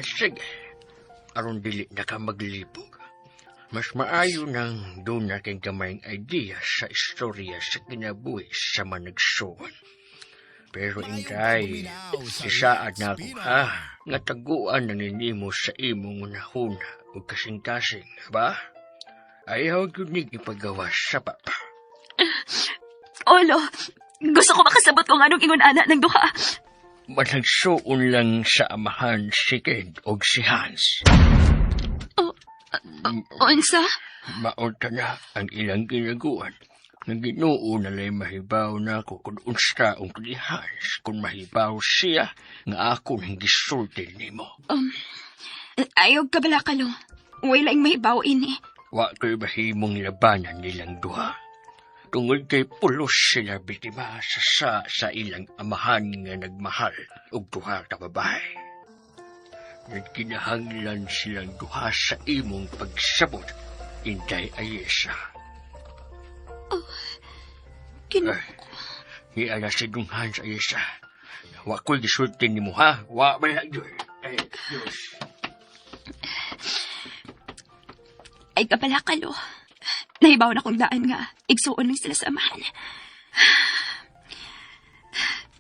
Sige. Aron dili na ka maglibog. Mas maayo nang doon na kay gamayng idea sa istorya sa kinabuhi sa managsuon. Pero inday, isaad na ako nga taguan na ninimo sa imong nahuna o kasing-kasing, ba? Ayaw yun ipagawa sa papa. Olo, gusto ko makasabot kung anong ingon ana ng duha. Managsuon lang sa amahan si Ken o si Hans. Unsa? Maunta na ang ilang ginaguan. Nang Ginoo na lay mahibaw na ako kung unsa ang ni Hans kung mahibaw siya nga ako nang gisulti nimo. Ayaw ka bala kalo. Wala lang mahibaw ini. Wa ko'y mahimong labanan nilang duha. Tungod kay pulos sila bitima sa ilang amahan nga nagmahal og duha ka babae. Nagkinahanglan silang duha sa imong pagsabot, Inday Ayesa. Iala si Dunghan sa Ayesa. Wa ko'y gisulti nimo ha? Wa ba na yun? Diyos. Ay ka bala kalo. Nahibaw na kong daan nga. Igsuon lang sila sa amahan.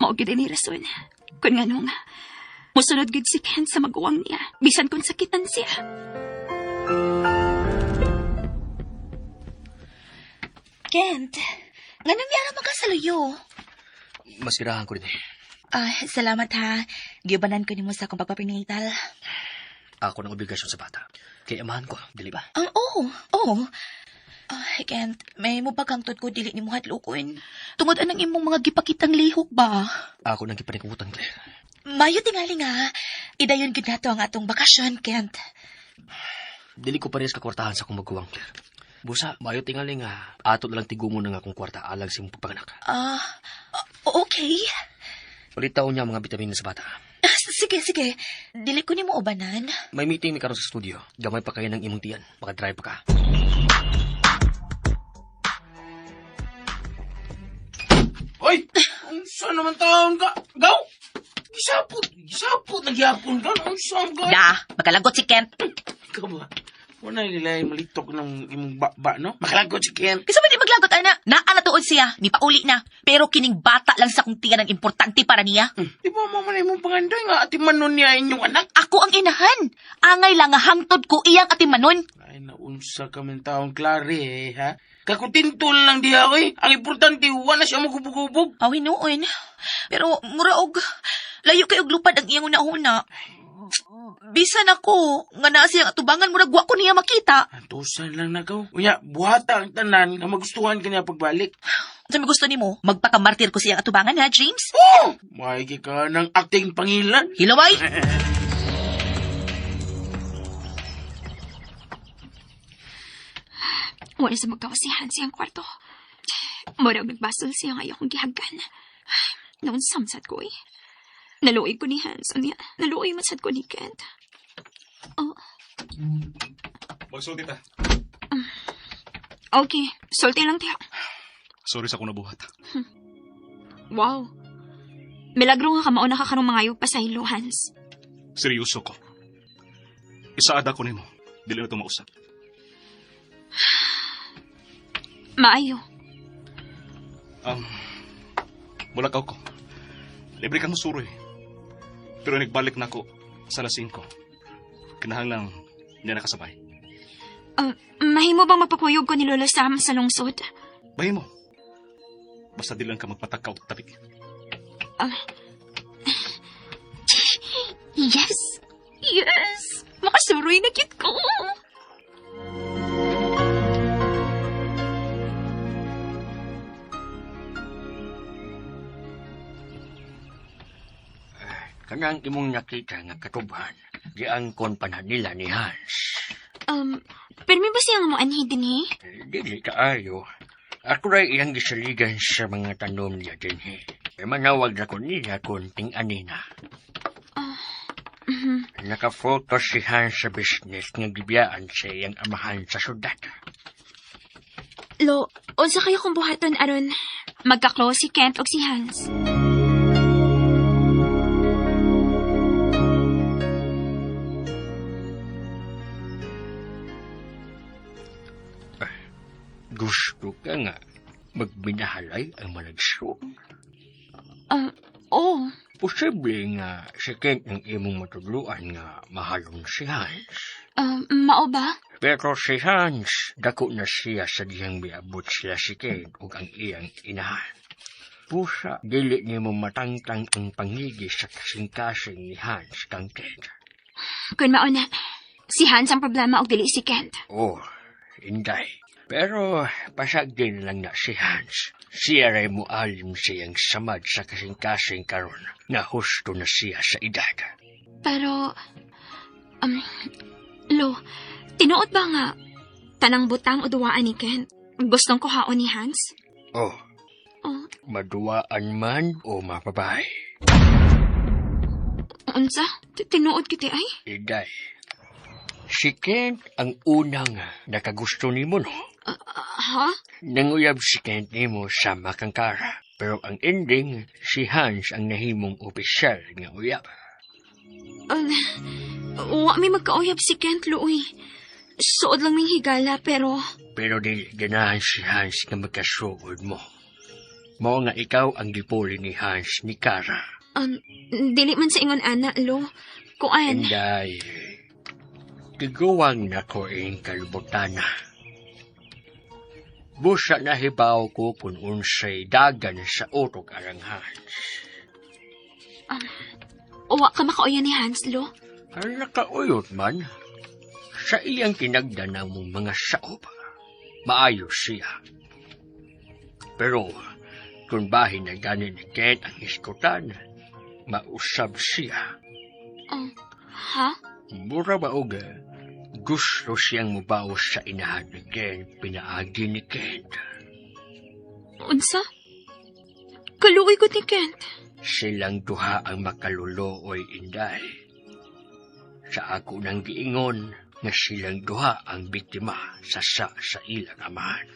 Maugid ni rason. Kung nga nung musunod gud si Ken sa maguwang niya. Bisan kung sakitan siya. Kent, nga nangyara makasaluyo. Masirahan ko rin eh. Salamat ha. Gibanan ko nimo sa akong pagpapinatal. Ako ng obligasyon sa bata. Kaya amahan ko, dili ba? Oo. Kent, may mo bagangtod ko dili nimo hadlokon. Tungod anang imong mga gipakitang lihok ba? Ako nang gipanikutan, Claire. Mayo tingali nga. Idayon gid nato ang atong bakasyon, Kent. Dili ko parehas kakwartahan sa akong maguwang, Claire. Busa, mayo tingali nga. Ato na lang tigumo na nga akong kwarta alang sa imong pagpanganak. Okay. Palitaw niya mga bitamina sa bata. Sige. Dili ko nimo ubanan. May meeting ni karon sa studio. Gamay pa kayo ng imong tiyan. Makadrive pa ka. Hoy! Saan naman taon ka? Gaw! Gisapot, nagyapon ka. Saan ka? Magalagot si Kent. Ikaw ba? Wala nila yung malitok ng imong ba, no? Makalagot si Ken. Kasi ba di maglagot, ana? Naa tuod siya. Ni pauli na. Pero kining bata lang sa kong tiyan ang importante para niya. Di ba mamanay mong panganday nga ati manon niya inyong anak? Ako ang inahan. Angay lang nga hangtod ko iyang ati manon. Ay, naunsa ka man taong klare, ha? Kakutintol lang diha, oy. Ang importante, wala siya magubog-ubog. Awi noon. Pero muraog, layo kay og lupad ang iyang una-una. Bisan ako, nga naa siyang atubangan, murag wa ko niya makita. Antusan lang nagaw. Unya, buhata ang tanan nga magustuhan ka niya pagbalik. Sa may gusto nimo, magpakamartir ko siyang atubangan ha, James? Oh! Maigi ka ng acting pangilan. Hilaway! Wala sa magkawasihan siyang kwarto. Murag nagbasol siya nga akong gihagan. Noon samsat ko eh. Naluoy ko ni Hans. Naluoy masad ko ni Kent. Magsulti ta. Okay, sulti lang tiya. Sorry sa akong nabuhat. Wow. Milagro nga kamao nakakarong mga ayog pa sa hilo, Hans. Seryoso ko. Isaad ako nimo. Dili na ito mausap. Maayo. Mulakaw ko. Libre kang suroy. Pero nagbalik na ako sa alas 5. Kinahanglang niya nakasabay. Mahimo bang mapakuyog ko ni Lolo Sam sa lungsod? Bahay mo. Basta di lang ka magpatakaw tabi. Yes! Yes! Makasuroy na cute ko! Kanang imong nakita nga katubhan, giangkon pa na nila ni Hans. Pero may ba siyang mo anhi din eh? Dili kaayo. Ako rin iyang gisaligan sa mga tanom niya din eh. May manawag na ko nila kunting anina. Nakafocus si Hans sa business nga gibiyaan sa iyang amahan sa syudad. Lo, unsa kayo kung buhaton aron magka-close si Kent o si Hans? ay ang managso. Oo. Posible nga si Kent ang imong matudluan nga mahalon si Hans. Mao ba? Pero si Hans, dako na siya sa diyang miabot siya si Kent ug ang iyang inahan. Pusa, dili niya mo matangtang ang pangigi sa kasing-kasing ni Hans kang Kent. Kung mao na, si Hans ang problema og dili si Kent. Oh, inday. Pero pasag din lang na si Hans. Siya ray mo alim siyang samad sa kasing-kasing karon nga husto na siya sa edad. Pero, Lo, tinuod ba nga tanang butang o duwaan ni Kent? Gustong kuhaon ni Hans? Oh, Oh, maduwaan man o mapabay. unsa? Tinuod kiti ay? Inday. Si Kent ang unang nakagusto ni mo, no? Ha? Nanguyab si Kent ni mo sa makangkara. Pero ang ending, si Hans ang nahimong opisyal nga uyab. Wa may magkauyab si Kent, Luoy. Suod lang ming higala, pero... Pero di ganahan si Hans nga magkasugod mo. Mao nga ikaw ang gipuli ni Hans ni Kara. Dili man sa ingon ana, Lo. Kuan. Inday, tiguwang na ko ing kalbutana. Busa na hibaw ko kung unsay dagan sa utok arang Hans. Wa ka makauya ni Hans, Lo. Ang nakauyot man, sa iyang kinagdanang mong mga saob, maayos siya. Pero, kung bahin na ganin ni Kent ang iskutan, mausab siya. Ha? Mura ba og gusto siyang mubawas sa inahan ni Kent, pinaagi ni Kent. Unsa? Kaluoy ko ni Kent. Silang duha ang makaluluoy, Inday. Sa ako nang giingon nga silang duha ang biktima sa ilang amahan.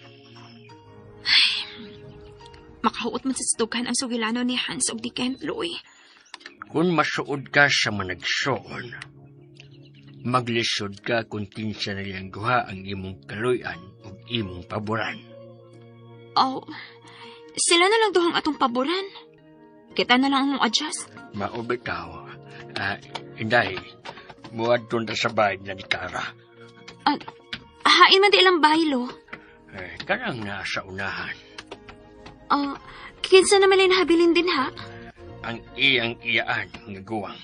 Makahuot man sa stukan ang sugilano ni Hans og di Kent, Luoy. Kung masuod ka sa managsoon, maglisod ka kung kinsa na ilang duha ang imong kaluyan o imong paboran. Oh, sila na lang duhang atong paboran. Kita na lang ang adjust. Maubitaw. Inday, muad doon na sa bahay na ni Kara. Hain man di ilang baylo. Karang nasa unahan. Kinsa na malay nahabilin din ha? Ang iyang iyaan nga guwang.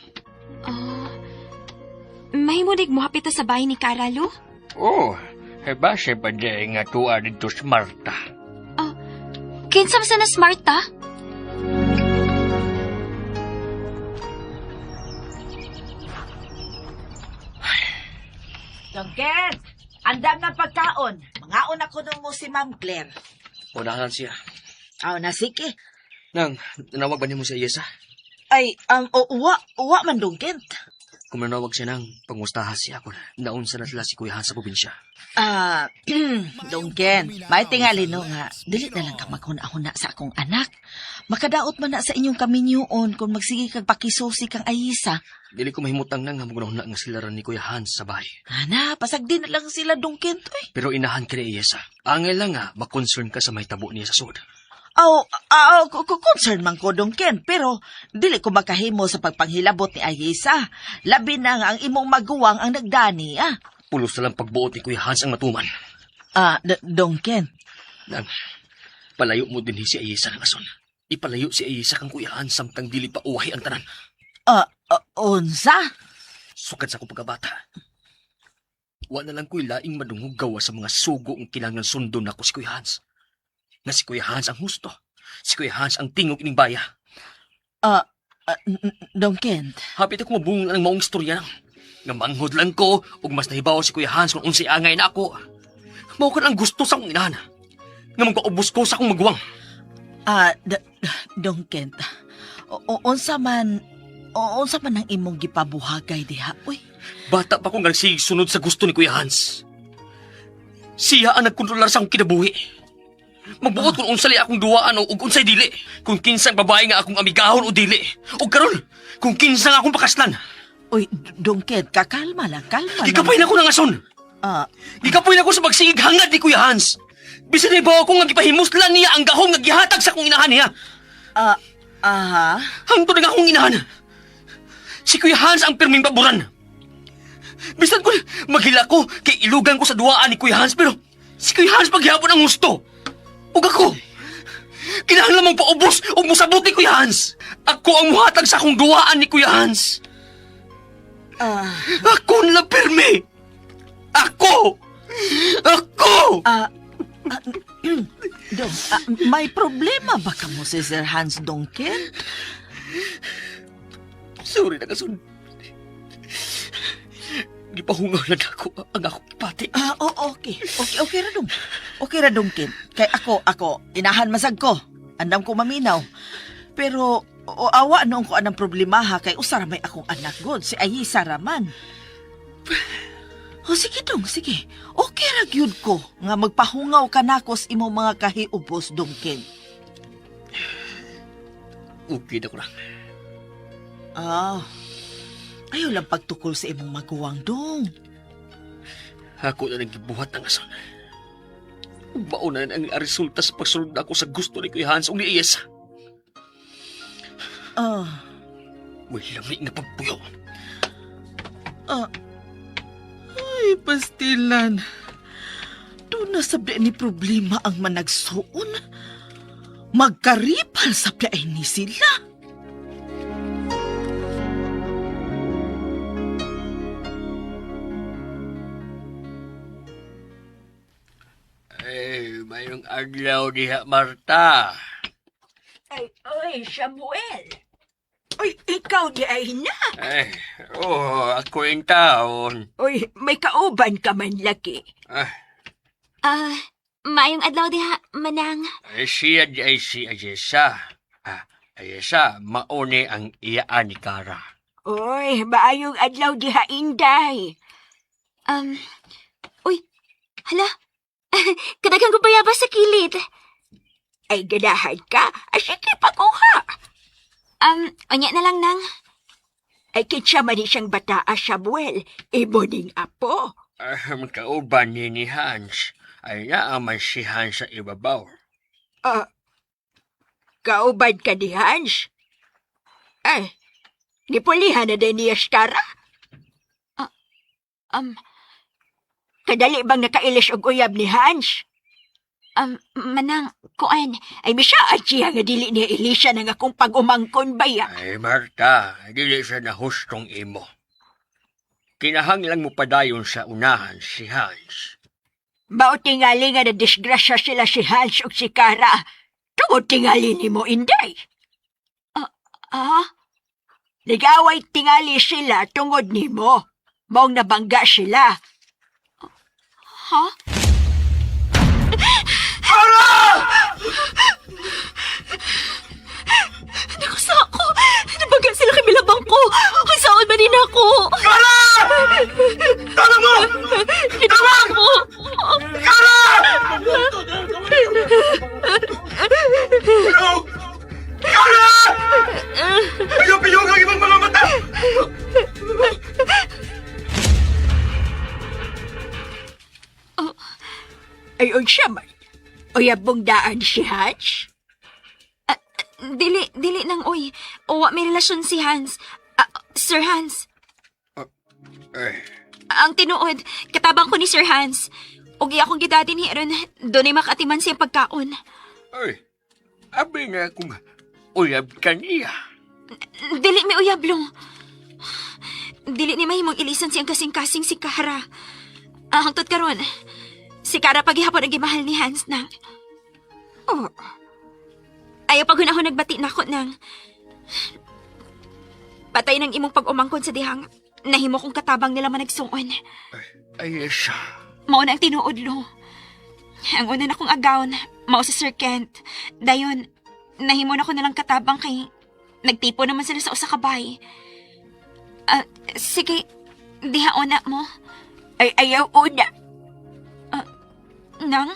Mahimudig mo hapita sa bahay ni Karalo? Oh, base pa di nga tuwa dito sa Marta. Kinsa sa na smart ta? Dongken, andam ng pagkaon. Mangaon ako nung mo si Ma'am Claire. Unahan siya. Na sige. Nang, nanawag ba niyo mo si Ayesa? Ay, uwa man Dongken. Kung nanawag siya nang pangmustahan siya ako, naunsa na sila si Kuya Hans sa probinsya. Dongken, may tingali no nga, dili na lang ka maghuna-huna sa akong anak. Makadaot man na sa inyong kaminyoon kung magsige kag pakisosi kang Ayesa. Dili ko mahimutang nang magunahuna nga sila ran ni Kuya Hans sa bahay. Ana, pasag din na lang sila Dongken to eh. Pero inahan ka ni Ayesa. Angel lang nga, makonsern ka sa may tabo niya sa sud. Concern man ko Dongken, pero dili ko makahimo sa pagpanghilabot ni Ayesa. Labi na nga ang imong maguwang ang nagdani, Pulos na lang pagbuot ni Kuya Hans ang matuman. Dongken. Nang, palayo mo din si Ayesa ng ason. Ipalayo si Ayesa kang Kuya Hans samtang dili pa uwahi ang tanan. Unsa? Sukad sa akong pagkabata. Wa na lang ko'y laing madungog gawa sa mga sugo ang kinanglan sundo na ko si Kuya Hans. Nga si Kuya Hans ang husto. Si Kuya Hans ang tingog ining baya. Dongken. Hapit ako mabungan ng maong istorya nang. Nga manghod lang ko ug mas nahibaw si Kuya Hans kung unsay angay na ako. Mao kan ang gusto sa akong inahan. Nga magpaubos ko sa akong maguwang. Dongken. Unsa man ang imong gipabuhagay diha, uy? Bata pa ko nga sunod sa gusto ni Kuya Hans. Siya ang nagkontrolar sa akong kinabuhi. Magbuot kung unsay akong duwaan o unsay dili. Kung kinsang babae nga akong amigahon o dili. O karon, kung kinsang akong pakaslan. Uy, Dongken, kalma lang. Gikapoy na ko ng ason. Gikapoy na ko sa pagsigig hangad ni Kuya Hans. Bisan na ibaw ko nga gipahimuslan niya ang gahong nga gihatag sa akong inahan niya. Aha? Hangtod ang akong inahan. Si Kuya Hans ang pirming paboran. Bisan ko maghila ko kay ilugan ko sa duwaan ni Kuya Hans pero si Kuya Hans paghihapon ang gusto. Ug ako, kinahanglan mong paubos o musabot ni Kuya Hans. Ako ang muhatag sa akong duwaan ni Kuya Hans. Ako na pirmi. Ako! Dong, may problema ba ka mo si Sir Hans Donken? Sorry na kasun. Gipahungaw na ako ang akong pati. Okay ra dong. Okay ra dong, Kim. Kay ako, inahan masag ko. Andam ko maminaw. Pero, awa noong ko anang problema ha, kay usara may akong anak god, si Ayi Saraman. Sige dong, sige. Okay ra gyud ko nga magpahungaw ka nakos imo mga kahiubos, dong, Kim. Okay na ko lang. Ayaw lang pagtukol sa imong maguwang, dong. Ako na naggibuhat ng ason. Baunan ang resulta sa pagsulod ako sa gusto ni Kuya Hans o ni Iyes. May lamig na pagpuyo. Ay, pastilan. Doon na sabda ni problema ang managsuon. Magkaripal sabda ni sila. Mayroong adlaw diha, Marta. Ay, Samuel. Uy, ikaw di ay na. Ako yung taon. Uy, may kauban ka man laki. Mayong adlaw diha, manang. Siya di ay si Ayesa. Ayesa, mauni ang iyaan ni Kara. Uy, maayong adlaw diha, Inday. Uy, hala. Kadagang ko bayaba sa kilid. Ay, ganahan ka. Sige, pakuha. Anya na lang, nang. Ay, kitsa man siyang bata, Samuel. Iboning apo. Kauban ni Hans. Ay naaman si Hans sa ibabaw. Kauban ka ni Hans? Ay, gipulihan na din niya Skara? Kadali bang nakailis og uyab ni Hans? Manang, kuan. Ay, misa at siya nga dili niya ilisya ng akong pag-umangkon baya. Ay, Marta, dili siya na hustong imo. Kinahanglan mo padayon sa unahan si Hans. Mao tingali nga na disgrasya sila si Hans ug si Kara. Tungod tingali ni mo, Inday. Nag-away tingali sila tungod ni mo. Maong nabangga sila. Ha? Nakusa ako! Nabaga sila kay Bilabang ko! Ang saon ba din ako? Kara! Tama mo! Tama mo! Kara! Kara! Piyong-piyong ang ibang mga mata! Ayon siya man. Uyabong daan si Hans. Dili nang uy. Uwa may relasyon si Hans. Sir Hans. Ang tinuod, katabang ko ni Sir Hans. Ugi akong gidadin hiron, doon ay makatiman siyang pagkaon. Ay, abi na kung uyab ka niya. Dili may uyablong. Dili ni mahimong ilisan siyang kasing-kasing si Kara. Hangtod karon, si Kara paghihapon ang gimahal ni Hans nang... Ayaw paghunahon nagbati na ako nang... Patay ng imong pag-umangkon sa dihang nahimo kong katabang nila managsuon. Ay, siya. Mao na ang tinuod, lo. Ang una na kong agawon, mao sa Sir Kent. Dayon, nahimo na ko nalang katabang kay nagtipo naman sila sa usa ka bahay. Sige, diha una mo. Ay, ayaw una. Nang?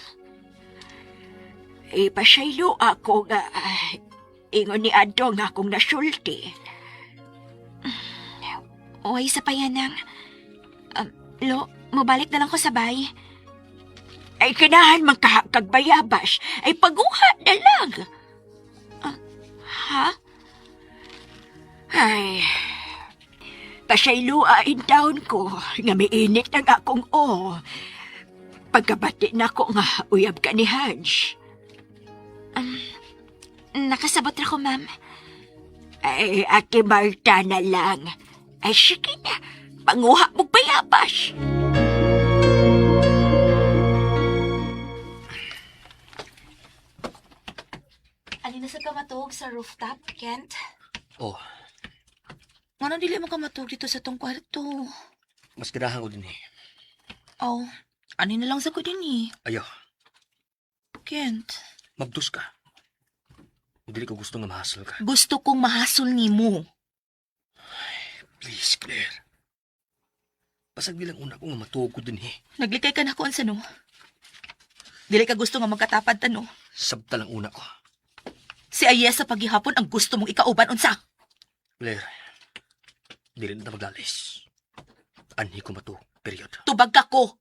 Ipasaylo ako nga ingon ni Adto nga akong nasulti. Uy, sa payanang. Lo, mabalik na lang ko sa bahay. Ay kinahan magkakagbayabas. Ay paguha na lang. Ha? Ay, pasayluain taon ko nga miinit ang akong Pagkabati na ko nga uyab ka ni Hans. Nakasabot na ko, ma'am. Ay, Ate Marta na lang. Ay, sige na. Panguha mo bayabas. Ano na sa kamatog sa rooftop, Kent? Oh, Ano dili mo ka matug dito sa tong kwarto? mas ganahan ko din eh. Oh, ano na lang sa ko din eh. Ayaw, Kent, mabdus ka. Hindi ko gusto nga mahasol ka. gusto kong mahasol ni mo. Please, Claire. Pasag bilang una ko nga matuog ko din eh. Naglikay ka na ko sa no. Dili ka gusto nga magkatapad tano. Sabta lang una ko. Si Ayesa paghihapon ang gusto mong ikauban unsa. Claire, dili na ta maglalis. Anhi ko matuog, period. Tubag ka ko.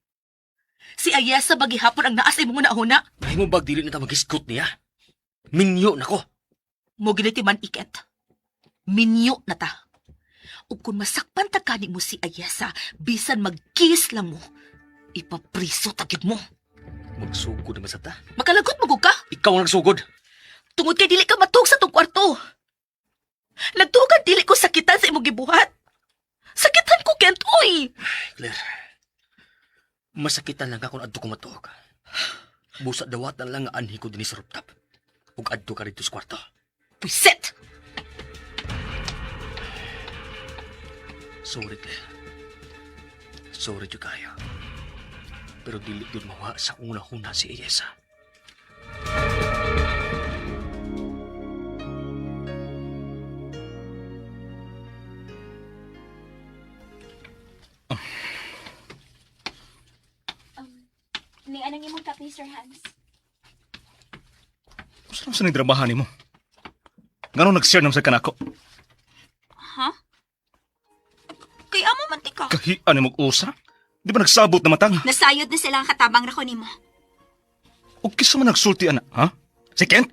Si Ayesa paghihapon ang naas imong nauna. Ay mo bag dili na ta mag-iskot niya. Minyo na ko. Mo giniti man iket. Minyo na ta. Ug kung masakpan ta kani mo si Ayesa, bisan mag-kiss lang mo, ipapriso tagid mo. Magsugod naman sa ta. Makalagot mo ka. Ikaw ang nagsugod. Tungod kay dili ka matug sa tong kwarto. Nagtugan dili ko sakitan sa imong gibuhat. Sakitan ko, Kent, oy! Claire, masakitan lang ka kung adto ko matuog. Busa dawatan lang nga anhi ko din sa rooftop. Ug adto ka rito sa kwarto. Puiset! Sorry, Claire. Sorry jud kayo. Pero dili yun mawa sa una-una si Ayesa. Ni anong imong kape, Sir Hans? Saan sa nagdrabahan mo? Ngano nag-share naman sa kanako? Ha? Kay amo mantika. Kahian ni mong usa? Di ba nagsabot na matang? Nasayod na sila ang katabang na ko nimo. O kisa man nagsulti, ana, ha? Si Kent?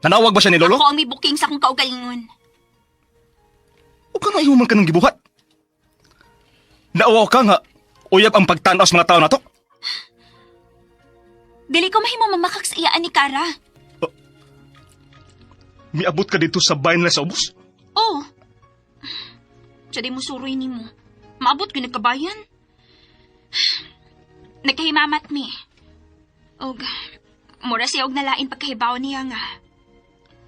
Nanawag ba siya ni Lolo? Ako ang may booking sa akong kaugalingon. O ka na ihuman ka ng gibuhat? Naawa ka nga, uyab ang pagtanaw sa mga tao na to? Dili ko mahimo mamakak sa iyaan ni Kara. Miabot ka dito sa bayan nila sa ubos? Oh. Siya di mo suroy ni mo. Maabot ko nagkabayan. Nagkahimamat mi. Og, mura siya og nalain pagkahibaw niya nga.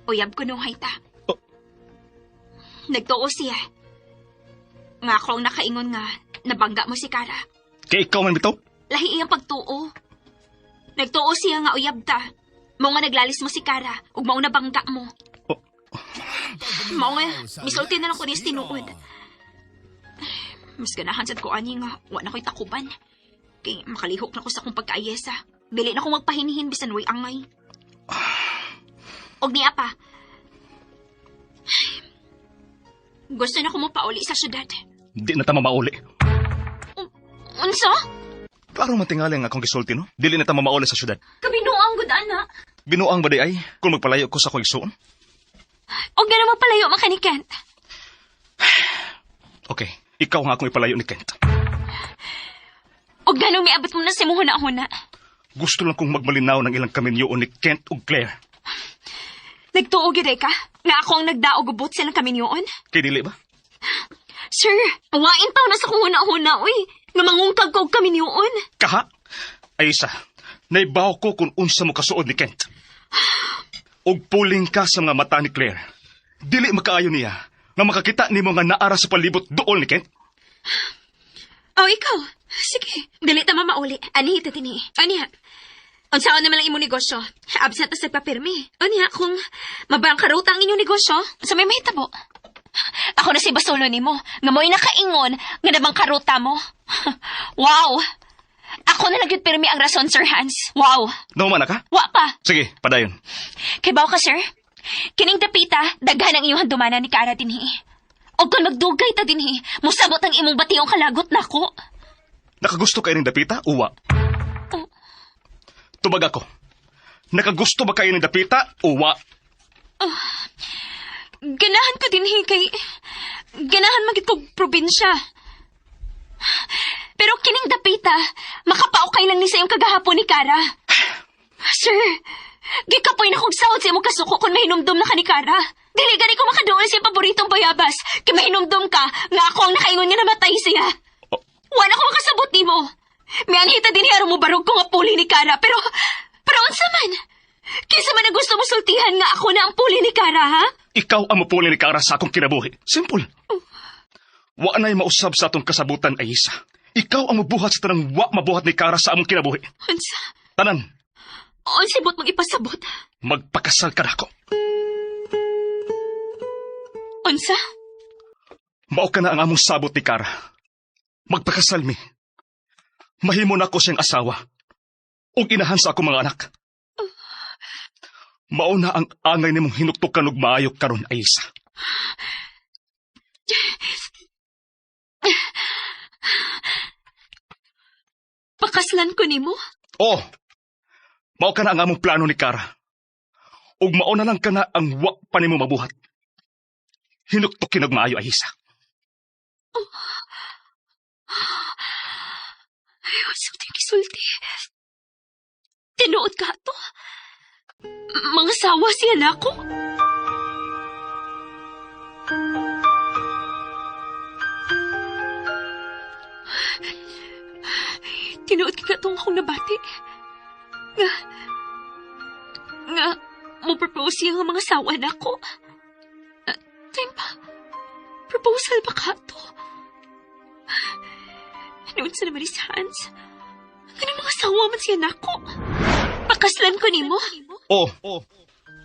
Uyab ko nung hayta. Oh. Nagtuo siya. Nga ako ang nakaingon nga, nabangga mo si Kara. Kaya ikaw man bitaw? Lahi iyang pagtuo. Nagtuo siya nga uyab ta. Mao nga naglalis mo si Kara, ug mao na bangga mo. Oh. Mao nga, misulti na lang ko niya tinuod. Mas ganahan sad ko ani nga, wa na ko'y takuban. Kay makalihok na ko sa akong pagkaayesa. Dili na ko magpahinihin bisan way angay. Og niya pa. Gusto na ko mo pauli sa syudad. Di na tama mauli. Unsa? Klaro man tingali ang akong gisulti, no? Dili na ta mamauli sa syudad. Kabinuang gud ana. Binuang ba di ay kung magpalayo ko sa ko igsuon? Og gana magpalayo man kani Kent. Okay, ikaw nga akong ipalayo ni Kent. Og gano miabot mo na si muhuna-huna. Gusto lang kong magmalinaw ng ilang kaminyoon ni Kent ug Claire. Nagtuo gid ka? Nga ako ang nagdaog ubot silang kaminyoon? Kay dili ba? Sir, wain taw na sa kung huna-huna, uy. Nga mangungkag ko og kaminyoon. Kaha? Aysa, naibaw ko kung unsa mo kasuod ni Kent. Og puling ka sa mga mata ni Claire. Dili makaayo niya nga makakita nimo nga naara sa palibot dool ni Kent. Oh, ikaw. Sige, dili ta mamauli. Ani ito tini. Aniha. Unsaon naman lang imong negosyo? Absent na sa papirmi. Aniha, kung mabangkarota ang inyong negosyo, sa may mahitabo. Ako na si Basolo ni mo, nga mo'y nakaingon, nga nabangkarota mo. Wow! Ako na nagpirmi ang rason, Sir Hans. Wow! Nauman na ka? Wa pa! Sige, padayon. Kay baw ka, sir? Kining dapita, daghan ang iyong dumana ni Kara dinhi. O kung magdugay ta dinhi, musabot ang imong batiyong kalagot nako. Nakagusto ka ining dapita, uwa. Tubag ako. Nakagusto ba kayo ng dapita o wa? Ganahan ko din kay... Ganahan magit kong probinsya. Pero kining dapita, makapaukay lang ni sa iyong kagahapon ni Kara. Sir, gikapoy na kong sahod sa imong kasuko kung mahinumdum na ka ni Kara. Dili gani ko makadool sa iyong paboritong bayabas. Kaya mahinumdum ka, nga ako ang nakaingon nga namatay siya. Wala ko makasabot ni mo. May anhita din hiyaro mo barog ko nga puli ni Kara. Pero unsa man? Kaysa man na gusto mo sultihan nga ako na ang puli ni Kara, ha? Ikaw ang mapuli ni Kara sa akong kinabuhi. Simple. Wa na'y mausab sa atong kasabutan, Aisa. Ikaw ang mabuhat sa tanang wa mabuhat ni Kara sa among kinabuhi. Unsa? Tanan, Unsibot mong ipasabot. magpakasal ka na ako. Unsa? Mao ka na ang among sabot ni Kara. Magpakasal mi. Mahimo na ko siyang asawa. O inahan sa akong mga anak. Mao na ang angay nimong hinuktukan og maayo karon, Aisa. Pakaslan ko nimo? Oh, mao ka na ang among plano ni Kara. Ug mao na lang ka na ang wa pa nimo mabuhat. Hinuktukin og maayo, Aisa. Ayaw, sulti. Tinuod ka to. Mga sawa siya na ako. Tinuod ka itong akong nabati. Nga, mo propose siya nga mga sawa na ako. Time pa, proposal ba ka to? Noon sa naman si Hans, ganang mga sawa man siya na ako. Pakaslan ko nimo. Oh,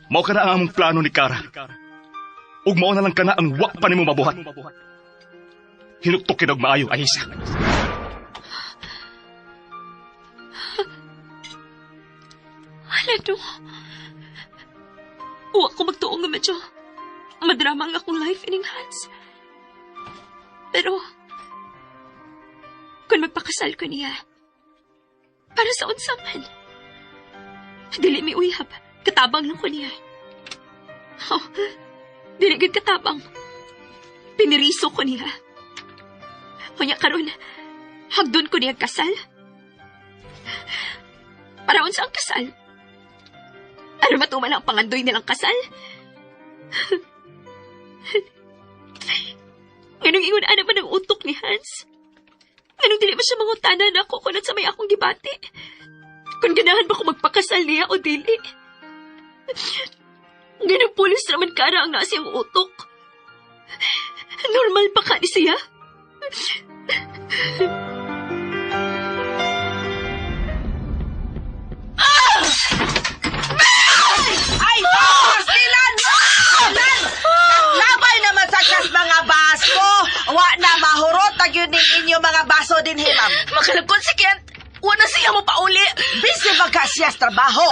mao ka na ang among plano ni Kara. Ug mao na lang ka na ang wa pa nimo mabuhat. Hinuktukin og maayo, Aisa. Halado. Uwa ko magtuong nga medyo madrama ang akong life ining Hans. Pero, kung magpakasal ko niya, para sa unsa man, dili mi uyab, katabang lang ko niya. Oh, dili gid katabang. Piniriso ko niya. Kunya karon, hagdon ko niya kasal. Para unsa ang kasal? Ano matuman ang pangandoy nilang kasal? Ganong ingon ana man ang utok ni Hans. Ganong dili man siya mangutanan ako kung sa may akong gibati. Kung ganahan ba ko magpakasal niya o dili. Ganong pulis naman Kara ang nasa yung utok. Normal ba ka ni siya? Ay, Silan! Labay naman sa kas mga baso. Wa na mahurot tag yun ning inyo mga baso din himam. Makalagkon si Kent. Wala siya mo pauli. Busy ba ka siya sa trabaho?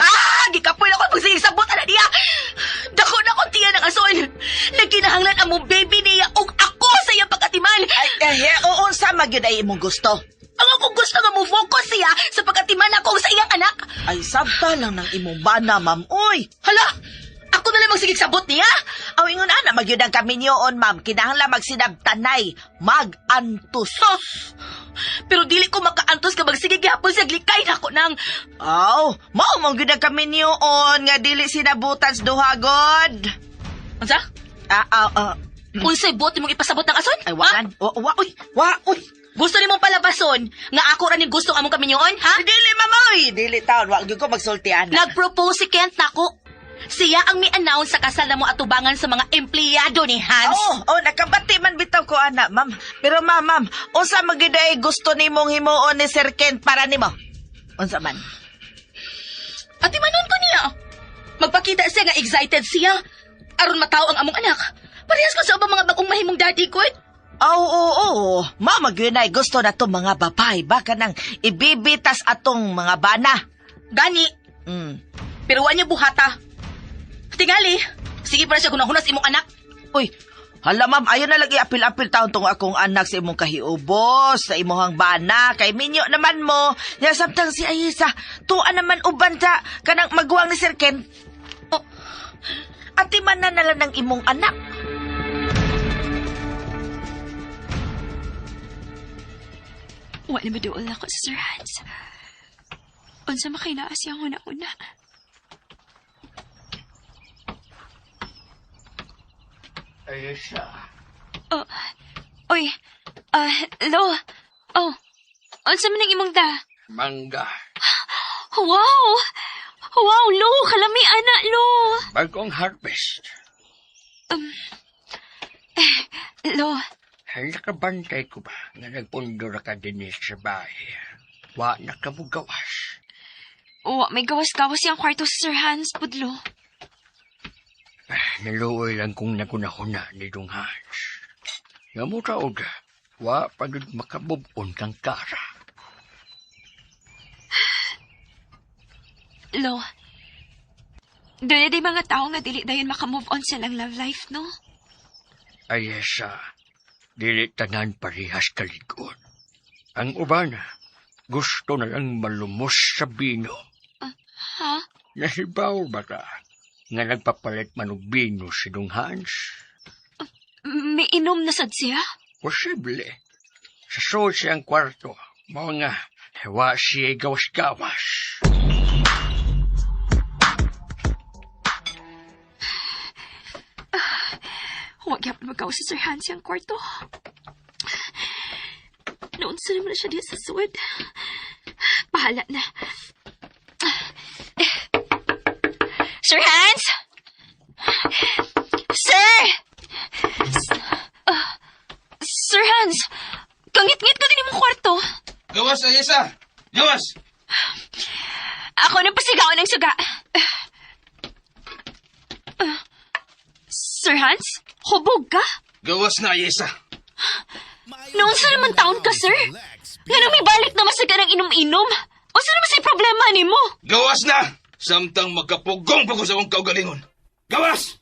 Gikapoy na ko pagsigisabot ana niya. Dako na ko tiyan ng asol. Nagkinahanglan ang mong baby niya ug ako sa iyang pagkatiman. Uunsa magyud ay imong gusto? Ang akong gusto nga mo focus siya sa pagkatiman ako sa iyang anak. Ay, sabta lang ng imong bana, ma'am. Uy! Hala, ako na lang magsigisabot niya. Aw, ingon ana, magyud ang kami niyoon, ma'am. Kinahanglan magsinabtanay. Mag-antus. Pero dili ko makaantos ka magsige gihapon sa glikay na ako nang... Aw, mao mong gyud ang kami niyoon nga dili sinabutan sa duha god. Unsa? Unsay bot imong ipasabot ng ason? Ay, waan. Uy. Gusto nimong palabason nga ako ra ning gusto among kaminyoon, ha? Dili, mamoy. Dili taon. Wag gyud ko magsultian. Nag-propose si Kent nako. Siya ang mi-announce sa kasal na mo atubangan sa mga empleyado ni Hans. Nakabati man bitaw ko, ana, ma'am. Pero, ma'am, unsa magyud ay gusto nimong himuon ni Sir Kent para nimo? Unsa man? At imanon ko niya. Magpakita siya nga excited siya. Aron mataw ang among anak. Parehas ko sa ubang mga bagong mahimong daddy ko. Oo. Mama gyud ay gusto na tong mga babay. Baka nang ibibitas atong mga bana. Gani. Pero wa niya buhata. Tingali. Sige para siya hunas imong anak. Uy, Hala, ma'am, ayaw na lagi apil-apil taon tong akong anak sa imong kahiubos, sa imong bana, kay minyo naman mo. Ya, samtang si Ayesa, tuan naman uban ta, kanang maguwang ni Sir Ken. Oh, ati man na lang ng imong anak. Wala maduol ako sa Sir Hans. Unsa makinaas yung una-una. Ayesa. Oh, oy, lo. Oh, unsa man ang imong da? Mangga. Wow! Wow, lo, kalami ana, lo. Bagong harvest. Lo, Ay, nakabantay ko ba nga nagpundo na ka din sa bahay? Wa na ka mo gawas. may gawas-gawas yung kwarto sa Sir Hans, pudlo. Naluoy lang kung nakunahuna ni Dong Hans. Nga mo taod, wa pagod makabubon kang kara. Lo, doon na di mga tao nga dili dayon makamove on sa lang love life, no? Ayesa, dili tanan parihas kaligon. Ang uban, gusto na lang malumos sa bino. Ha? Nahibaw ba ka? Nga nagpapalit man og bino si Dong Hans? May inom na sad siya? Posible. Sa suot siyang kwarto, mga wa siya gawas-gawas. Huwag yapon magawa sa Sir Hans yung kwarto. Naunsa naman na siya diya sa suwad. Bahala na. Sir Hans? Sir! Sir Hans! Kangit-ngit ko din yung kwarto. Gawas, Ayesa! Gawas! Ako nang pasigawan ng suga. Sir Hans? Hubog ka? Gawas na, Ayesa! Noon sa naman taon ka, sir? Nga nang may balik naman sa ganang inom-inom. O sa naman sa problema ni mo? Gawas na! Samtang magkapugong pa ko sa akong kaugalingon. Gawas!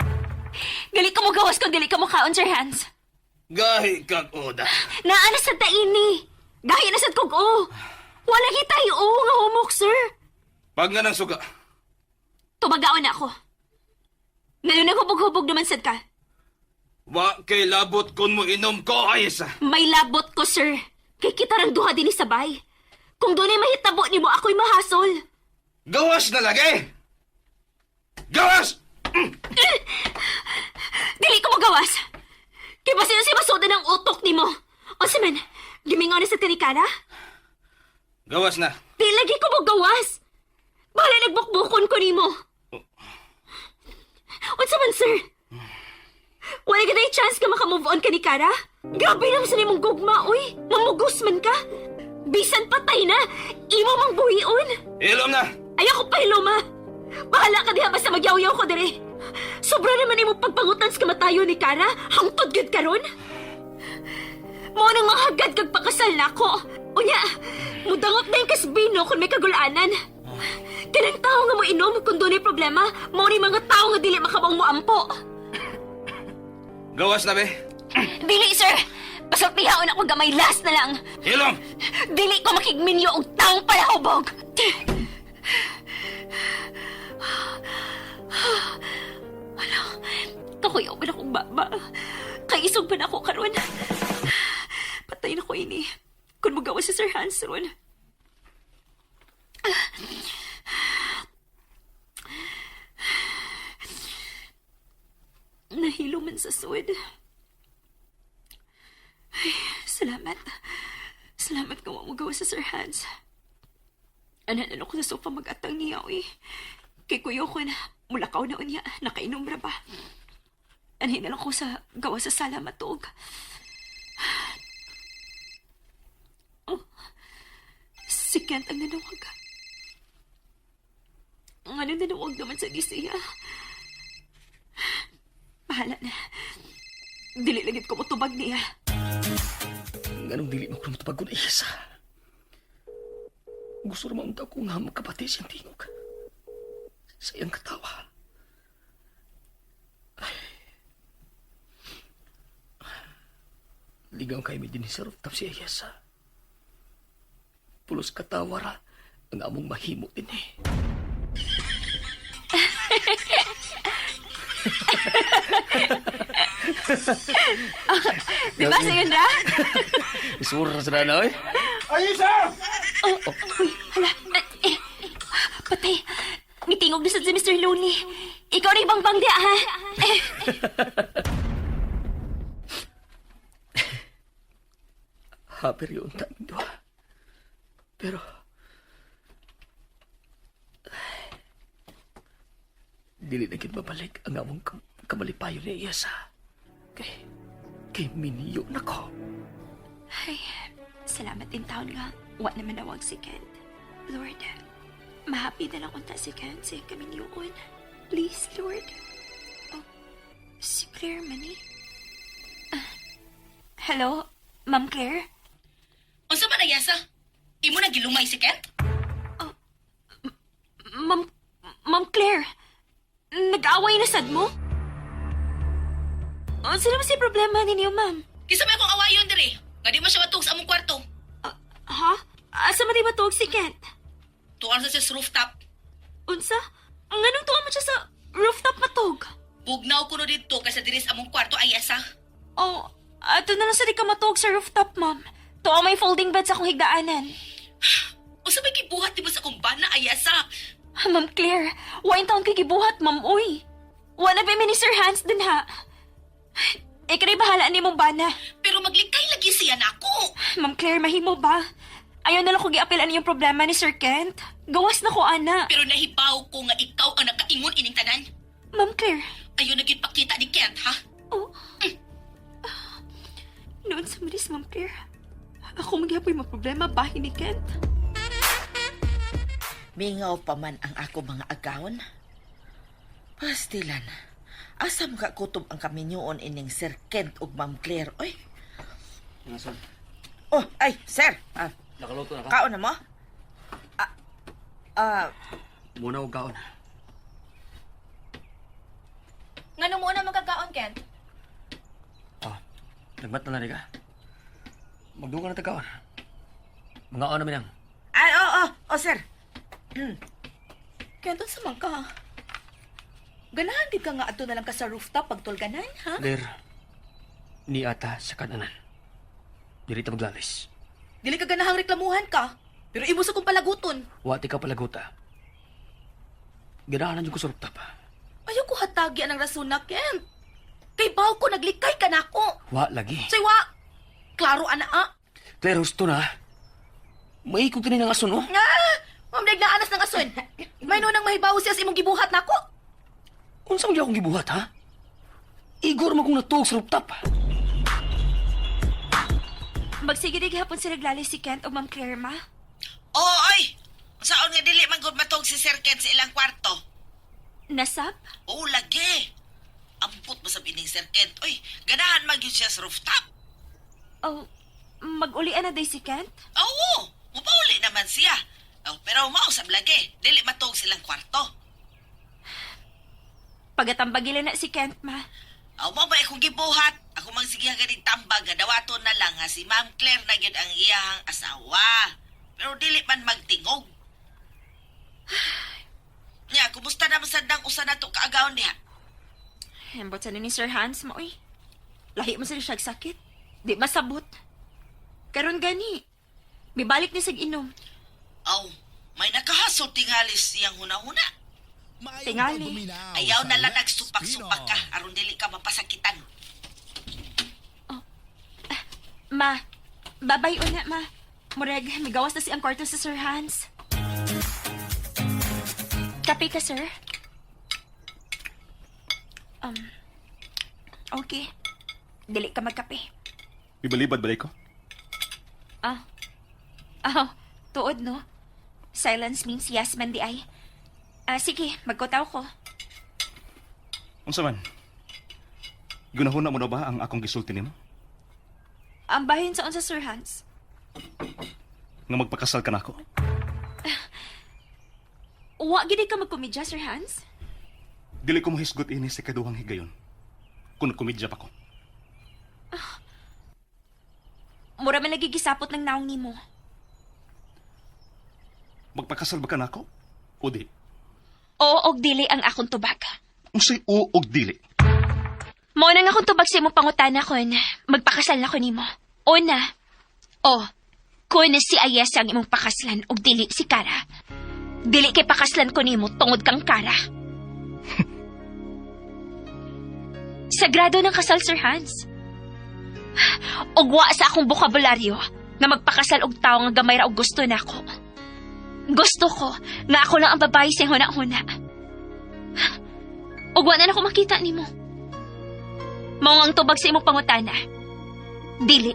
Dili ka mo gawas kung dili ka mo kaon, Sir Hans. Gahi kag oda. Naana sa taini. Gahi na sad kog o. Wala kitay o nga humok, sir. Pag nga nang suga, Tubagaon na ako. Ngayon naghubog-hubog naman sad ka. wa kay labot kon mo inom ko, Ayesa. May labot ko, sir. Kay kita rang duha din sabay. Kung doon ay mahitabo ni mo, ako'y mahasol. Gawas na lagi! Gawas! Dili ko mo gawas. Kay basi na si masoda ng utok ni mo. O siman, gimingaw na sa kanikana? Gawas na. Di lagi ko mo gawas. Bahala nagbukbukon ko ni mo. Unsa man, sir? Wala ka na chance ka makamove on ka ni Kara? Grabe naman sa nimong gugma, oy. Mamugos man ka. Bisan patay na. Imo mang buhion. Ilom na! Ayoko pa, Hiloma. Bahala ka diha basta magyaw-yaw ko dire. Sobra naman imo pagpangutans ka matayo ni Kara. Hangtod gud karon. Mo nang mahagad kag pakasal na ko. Unya, mudangot na yung kasbino kung may kagulaanan. Kanang tao nga mo inom kung doon ay problema, mo ni mga tao nga dili makabang mo ampo. Gawas na, be. Dili, sir. Pasultihaon ako gamay last na lang. Ilom! Dili ko makigminyo og taong palahubog. Ano? Kakuyaw pa na akong baba. Kaisog pa na ako karon. Patay na ko ini. Kung magawa si Sir Hans ron. Nahilo man sa suwed. Ay, salamat. Salamat ka mo gawa sa Sir Hans. Anan ako sa sofa mag-atang niya, uy. Kay kuyo ko na, mulakaw na unya, nakainom ra ba? Anhin na lang ko sa gawa sa sala matug. Oh, si Kent ang nanawag. Ang ano nanawag naman sa disiya. Bahala na. Dili lagit ko matubag niya. Ganong dili mo ko matubag ko na isa. Gusto naman daw ko nga magkapati siyang tingog. Sa iyang katawa. Ay. Nagtingaw kay mi din sa rooftop si Ayesa. Pulos katawara ang among mahimo din eh. Di ba, sayon na? Isura sa na, eh. Uy, hala. Patay. Mitingog na sa si Mr. Looney. Ikaw na ibang bangga, ha? Haber yun tayong dua. Pero... dili na gid mabalik ang among kamalipayo ni Ayesa. Kay miniyo na ko. Ay, salamat din taon nga. Wa naman nawag si Kent. Lord, mahappy na lang unta si Kent sa kami niyoon. Please, Lord. Oh, si Claire man eh. Hello, Ma'am Claire? Unsa man Ayesa? Imo na gilumay si Kent? Ma'am Claire? Nag-away na sad mo? Sino ba si problema ninyo, ma'am? Kisa may akong awayon diri. Nga di man siya matug sa among kwarto. Ha? Asa man di matug si Kent? Tuwan sa siya sa rooftop. Unsa? Nganong tuwa mo siya sa rooftop matug? Bugnaw ko no dito kaysa diri sa among kwarto Ayesa. Oh, ato na lang sa di ka matug sa rooftop, ma'am. Tuwa may folding bed sa akong higdaanan. Unsa may gibuhat di mo sa akong bana Ayesa? Ma'am Claire, wine taon kay gibuhat, ma'am, uy. Wala ba ni Sir Hans din, ha? Ikari bahala ni mong bana. Pero maglikay lagi siya nako. Ma'am Claire, mahimo ba? Ayaw na lang ko giapilan yung problema ni Sir Kent. Gawas na ko, ana. Pero nahibaw ko nga ikaw ang nakaingon ining tanan. Ma'am Claire. Ayaw nagipakita ni Kent, ha? Oh. Noon sa maris, Ma'am Claire. Ako magyapoy problema bahin ni Kent. Mingaw pa man ang ako mga agawon. Pastilan, asa mo kakutob ang kaminyoon ining Sir Kent ug Ma'am Claire, oy? Nasaan? Oh, ay, sir! Nakaluto na ka? Kaon na mo? Muna o kaon. Ngano mo na magkakaon, Kent? Nagmat na ka. Magduga na tagawan. Mga ano namin ang. Ay, oh, sir. Kent, unsa man ka? Ganahan gid ka nga adto na lang ka sa rooftop pagtulganan, ha? Claire, ni ata sa kananan. Dili ta maglalis. Dili ka ganahang reklamuhan ka. Pero imo sa kong palaguton. Wati ka palaguta. Ganahanan yung ko sa rooftop. Ayaw ko hatagi ang rason na, Kent. Kay baw ko naglikay ka nako. Wa lagi. Say wa. Klaro ana Claire, gusto na. May ikog tani ng aso, no? Mamdag na anas ng ason. May nunang mahibaw siya sa imong gibuhat nako. Unsa man akong gibuhat, ha? Igor mo kong natuog sa rooftop. Magsige di gihapon sila naglalis si Kent o Ma'am Claire, ma? Oo, oy! Saan nga dili man gud matog si Sir Ken sa ilang kwarto? Nasap? Oo, lagi. Ampot mo sa bining Sir Ken. Oy, ganahan man yun siya sa rooftop. Oh, mag-ulian na day si Kent? Oo, mupauli naman siya. Oh, pero mausap lagi. Dili matog silang kwarto. Pagatambagila na si Kent, ma. Aw mo ba akong gibuhat? Ako mang sige ganing tambag nga dawaton na lang nga si Ma'am Claire na gyud ang iyang asawa. Pero dili man magtingog. Nya, kumusta na masandang usa na to kaagawon niya? Hembot sa ni Sir Hans mo, uy. Lahi mo sila siya sakit. Di masabot. Karon gani. Bibalik ni sig inom. Aw, may nakahasol tingalis siyang huna-huna. Tingali. Ayaw na lang nagsupak-supak ka aron dili ka mapasakitan. Ma, babay una, ma. Mureg, may gawas na si ang kwarto sa Sir Hans. Kape ka, sir? Okay. Dili ka magkape. Ibalibad balay ko? Tuod, no? Silence means yes man di ay. Sige, magkutaw ko. Unsa man? Gunahuna mo na ba ang akong gisulti nimo? Ang bahin sa unsa, Sir Hans? Nga magpakasal ka nako? Wa gid ka magkomedya, Sir Hans? Dili ko mahisgot ini sa kaduhang higayon. Kung nagkomedya pa ko. mura man nagigisapot ng naong nimo. Magpakasal ba ka na ako? O di? Oo, og dili ang akong tubag. Unsay o og dili? Mao nang akong tubag sa imong pangutana kon magpakasal na ko nimo. Una, kun si Ayesa ang imong pakaslan og dili si Kara. Dili kay pakaslan ko nimo tungod kang Kara. Sagrado ng kasal, Sir Hans. Ugwa sa akong bokabularyo nga magpakasal og tao nga gamay ra og gusto nako. Gusto ko nga ako lang ang babae sa huna-huna. Ugwa na ako makita nimo. Mao ang tubag sa imong pangutana. Dili.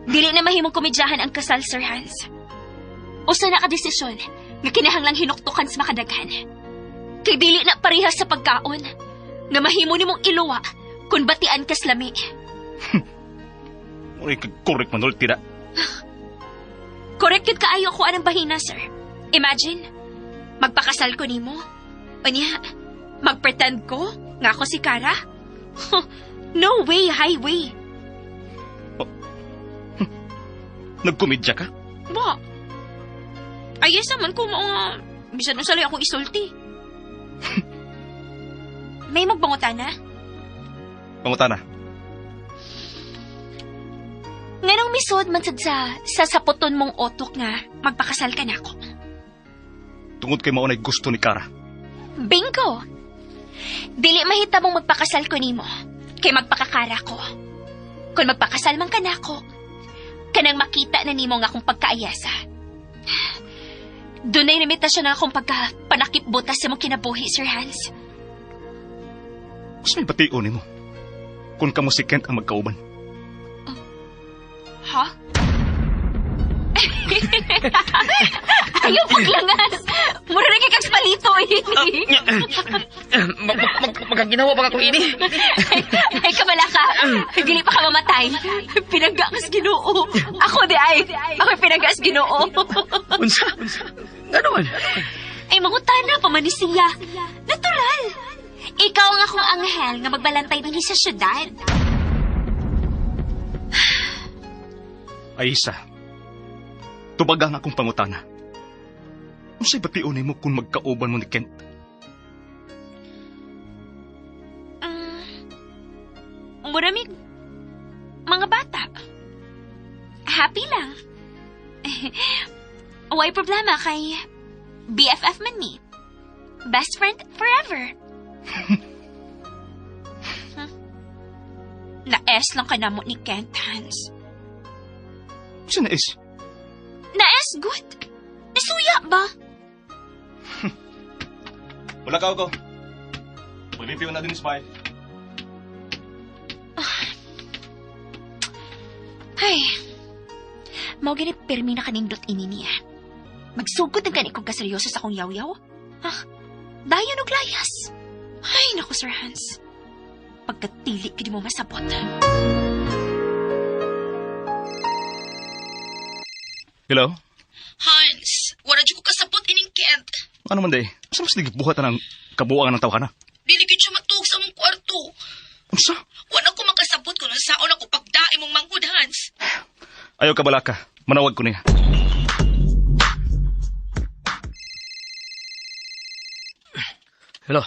Dili na mahimong komedyahan ang kasal, Sir Hans. Usa na ka desisyon nga kinahanglang hinuktukan sa makadaghan. Kay dili na parehas sa pagkaon nga mahimo nimong iluwa kung batian kas lami. Uy, correct manol, tira. Correct yun kaayo ako anang bahina, sir. Imagine, magpakasal ko nimo. O niya, magpretend ko nga ako si Kara. No way, highway. Nagkomedya ka? Ba? Ayos naman ko mga bisan na salay akong isulti. May magbangutana? Pangutana. Nganong misod man sad sa saputon mong otok nga magpakasal ka na ako. Tungod kay maunay gusto ni Kara. Bingo! Dili mahita mong magpakasal ko nimo kay magpakakara ko. Kung magpakasal man ka na ako, kanang makita na nimo nga akong pagkaayasa. Dunay limitasyon na akong pagkapanakip butas sa mong kinabuhi, Sir Hans. Mas may bation mo. Kung kamo si Kent ang magkauban. Ha? Ayaw paglangas! Mura na kikaks palito ini. Magkaginawa ba ka kung ini? Ay, kabala ka. Dili pa ka mamatay. Pinagakas Ginoo. Ako di ay. Ako'y pinagakas Ginoo. Unsa? Ganoon? Ay, mangutana pa man ni siya. Natural. Ikaw ang akong anghel nga magbalantay din sa syudad. Aysa, tubagang akong pangutana. Unsay bation mo kung magkauban mo ni Kent? Muramig mga bata. Happy lang. Why problema kay BFF man ni. Best friend forever. Na-S lang ka na mo ni Kent, Hans. Saan na is? Na-S good. Isuya ba? Wala ka ako. Mag-review na din sa bahay. Ay, mao gani permi na kanindot ini niya. Magsugod ang kani kong kaseryoso sa akong yaw-yaw. Dayon og layas. Ay, naku, Sir Hans. Pagkatili ka di mo masabot. Hello? Hans, wala dyan ko kasabot ining Kent. Ano man day? Asa mas nagbuhat ng kabuangan ng tawahan na? Dili ko siya matug sa mong kwarto. Unsa? Wala ko makasabot ko nang saon ako pagdae mong manghud, Hans. Ayaw ka balaka. Manawag ko niya. Hello?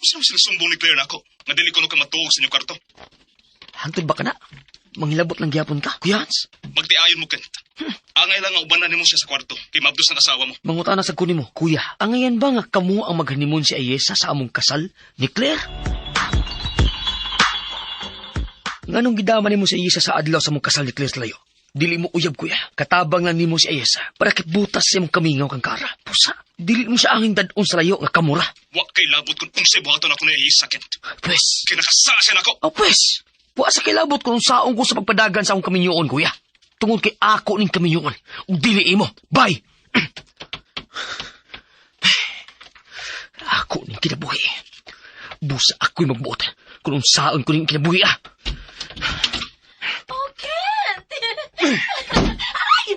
Saan mo sinasumbong ni Claire na ako? Nga dili ko ka matuog sa inyong kwarto. Hantod ba ka na? Manghilabot lang gyapon ka, Kuya Hans. Magtiayon mo, Kent. Angay lang nga ubanan mo siya sa kwarto. Kay mabdos ang asawa mo. Mangutana sa kunin mo, Kuya, angayan ba nga kamo ang maghanimon si Ayesa sa among kasal ni Claire? Nganong gidaman nimo si Ayesa sa adlaw sa among kasal ni Claire sa layo? Dili mo uyab, Kuya. Katabang lang nimo si Ayesa para kibutas siya mong kamingaw kang Kara. Pusa, dili mo siya angin dadon sa layo nga kamura. Wa kay labot kung unsay buhaton ako ni Ayesa, Kent. Pwes. Kinakasala siya na ako. O pwes. Wa sa kilabot kung saong ko sa pagpadagan sa akong kaminyoon, Kuya. Tungod kay ako ning kaminyoon. Ug dili imo. Bye. Ako ning kinabuhi. Busa ako'y magbuot. Kung saon ko ning kinabuhi, Ay!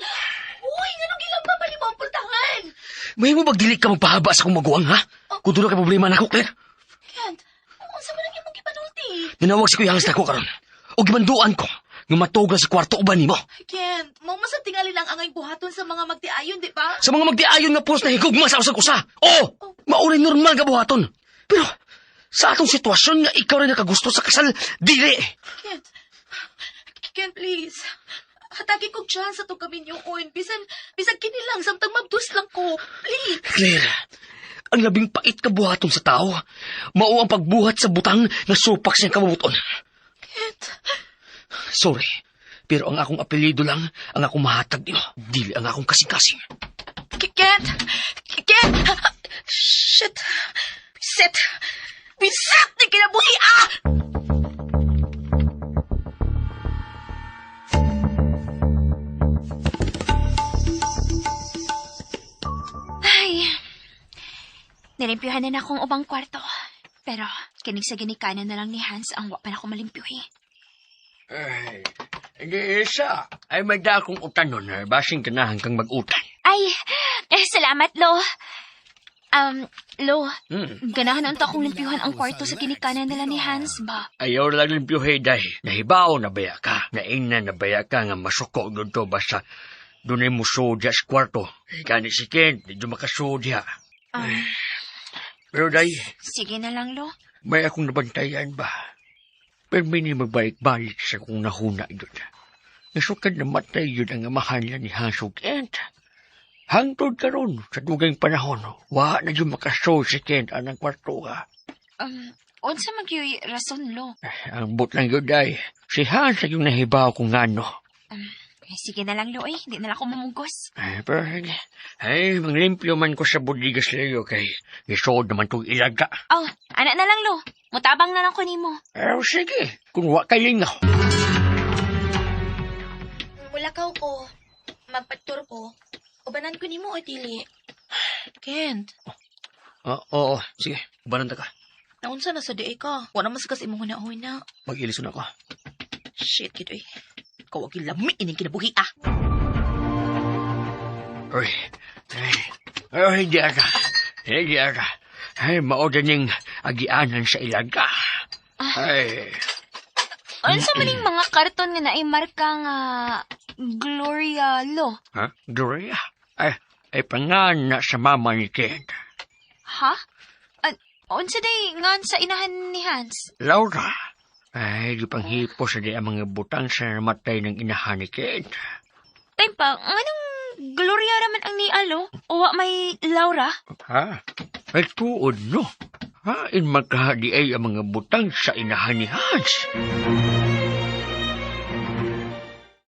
Uy, ganun gilang ba pa ni mo ang pultahan? May mo magdili ka magpahaba sa akong maguwang, ha? Kung doon ka problema na ako, Claire. Kent, kung sa man ang imong gipanulti. Ninawag si Kuya Hans na ako karon. o gimanduan ko nga matugal sa kwarto uban nimo. Kent, mau masag tingali lang angay buhaton sa mga magtiayon, di ba? Sa mga magdiayon nga pulos na higugma sa usag usa. Oo, maunay normal nga buhaton. Pero sa atong sitwasyon nga ikaw rin nakagusto sa kasal, dili. Kent, please. Hatagi kong chance sa itong kaminyoon. Bisan kini lang, samtang mabdus lang ko. Please. Claire, ang labing pait ka buhaton sa tao, mao ang pagbuhat sa butang nga supak siyang kabubuton. Kent. Sorry, pero ang akong apelido lang ang akong mahatag niyo, dili ang akong kasing-kasing. Kent! Kent! Shit! Bisit! Bisit ni kinabuhi, ah! Ay, nilimpyuhan na akong ubang kwarto. Pero, kinig sa ginikanan na lang ni Hans ang wa pa na ako malimpyuhi. Ay, hindi isa. Ay, may da akong utanon. Basing ganahan kang mag-utan. Ay, salamat, Lo. Lo, Hmm. ganahan unta akong limpyuhan ang kwarto sa ginikanan nila ni Hans ba? Ayaw lang limpyuhe dahil nahibaw na baya ka. Naina na baya ka nga masuko doon to basta doon ay musodya sa kwarto. Gani si Ken, medyo makasodya. Pero dahil, Sige na lang, Lo. may akong nabantayan ba? Pero may magbalik-balik sa kong nahuna yun. Nasukad na matay yun ang amahan niya ni Hanso Kent. Hangtod ka ron sa dugang panahon. Wa na yun makasod si Kent anang kwarto ka. Unsa magyuy rason, Lo? Ang but lang yun dahil, si Hans ay yung nahibaw kung ano. Sige na lang, Lo, eh. Di na lang ako mamugos. Pero, manglimpyo man ko sa budigas layo kay isod naman itong ilaga. Oh, anak na lang, Lo. Mutabang na lang ko nimo. Pero sige, kung wa kay lingaw. Mulakaw ko. Magpatur ko. Ubanan ko ni mo o dili. Kent, Oo, sige, ubanan ta ka. naunsa na sa diay ka. Wala mas kas imong huna-huna. Mag-ilison ako. Shit, kito eh. Kawag yung lami ining kinabuhi, ah. Hindi ara. Ay, maoda ning agianan sa ilaga. Ay, Unsa man ning mga karton nga naay marka nga Gloria, Lo? ha? Gloria? Ay pangana sa mama ni Kent. Ha? Unsa day ngan sa inahan ni Hans? Laura. Ay, di panghipo sa di ang mga butang sa namatay ng inahan ni Kent. Tay pa, anong Gloria raman ang ni Alo? O wa may Laura? Ha? Ay tuod, no? Ha? In magkahadi ay ang mga butang sa inahan ni Hans.